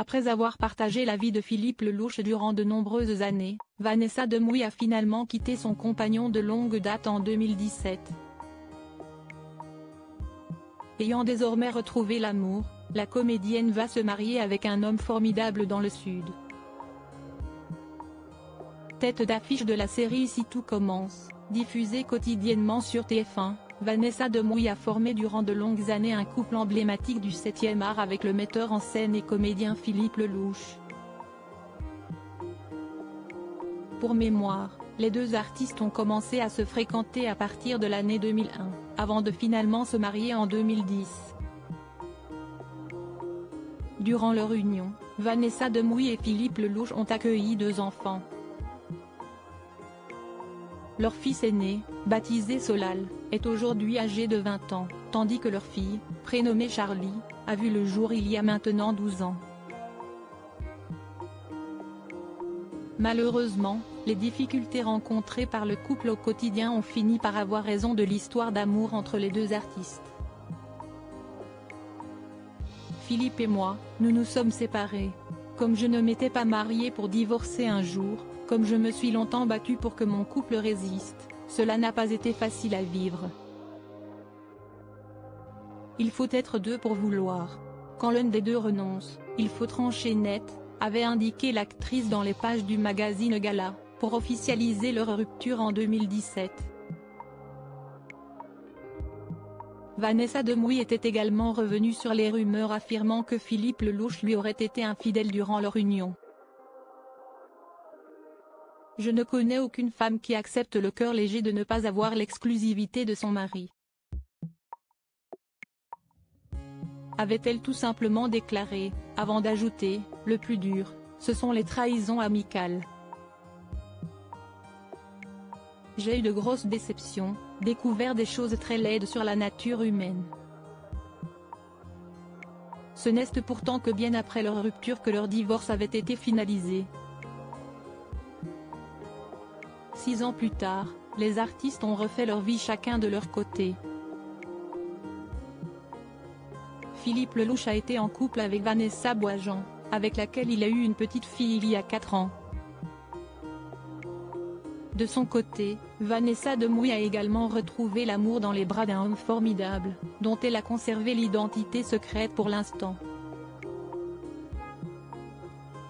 Après avoir partagé la vie de Philippe Lelouch durant de nombreuses années, Vanessa Demouy a finalement quitté son compagnon de longue date en 2017. Ayant désormais retrouvé l'amour, la comédienne va se marier avec un homme formidable dans le Sud. Tête d'affiche de la série Si tout commence, diffusée quotidiennement sur TF1, Vanessa Demouy a formé durant de longues années un couple emblématique du 7e art avec le metteur en scène et comédien Philippe Lelouch. Pour mémoire, les deux artistes ont commencé à se fréquenter à partir de l'année 2001, avant de finalement se marier en 2010. Durant leur union, Vanessa Demouy et Philippe Lelouch ont accueilli 2 enfants. Leur fils aîné, baptisé Solal, est aujourd'hui âgé de 20 ans, tandis que leur fille, prénommée Charlie, a vu le jour il y a maintenant 12 ans. Malheureusement, les difficultés rencontrées par le couple au quotidien ont fini par avoir raison de l'histoire d'amour entre les deux artistes. Philippe et moi, nous nous sommes séparés. Comme je ne m'étais pas mariée pour divorcer un jour, comme je me suis longtemps battue pour que mon couple résiste, cela n'a pas été facile à vivre. Il faut être 2 pour vouloir. Quand l'un des 2 renonce, il faut trancher net, avait indiqué l'actrice dans les pages du magazine Gala, pour officialiser leur rupture en 2017. Vanessa Demouy était également revenue sur les rumeurs affirmant que Philippe Lelouch lui aurait été infidèle durant leur union. Je ne connais aucune femme qui accepte le cœur léger de ne pas avoir l'exclusivité de son mari. Avait-elle tout simplement déclaré, avant d'ajouter, le plus dur, ce sont les trahisons amicales. J'ai eu de grosses déceptions, découvert des choses très laides sur la nature humaine. Ce n'est pourtant que bien après leur rupture que leur divorce avait été finalisé. 6 ans plus tard, les artistes ont refait leur vie chacun de leur côté. Philippe Lelouch a été en couple avec Vanessa Boisjean, avec laquelle il a eu une petite fille il y a 4 ans. De son côté, Vanessa Demouy a également retrouvé l'amour dans les bras d'un homme formidable, dont elle a conservé l'identité secrète pour l'instant.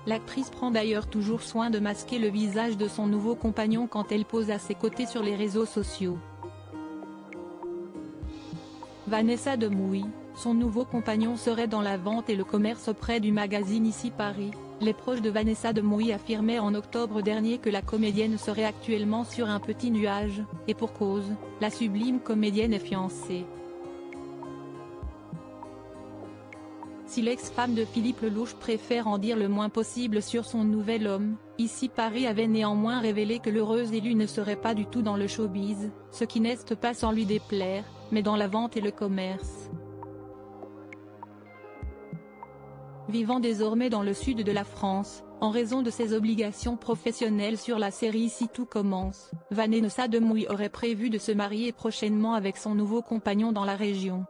L'actrice prend d'ailleurs toujours soin de masquer le visage de son nouveau compagnon quand elle pose à ses côtés sur les réseaux sociaux. Vanessa Demouy, son nouveau compagnon serait dans la vente et le commerce auprès du magazine Ici Paris. Les proches de Vanessa Demouy affirmaient en octobre dernier que la comédienne serait actuellement sur un petit nuage, et pour cause, la sublime comédienne est fiancée. Si l'ex-femme de Philippe Lelouch préfère en dire le moins possible sur son nouvel homme, Ici Paris avait néanmoins révélé que l'heureuse élue ne serait pas du tout dans le showbiz, ce qui n'est pas sans lui déplaire, mais dans la vente et le commerce. Vivant désormais dans le sud de la France, en raison de ses obligations professionnelles sur la série Si tout commence, Vanessa Demouy aurait prévu de se marier prochainement avec son nouveau compagnon dans la région.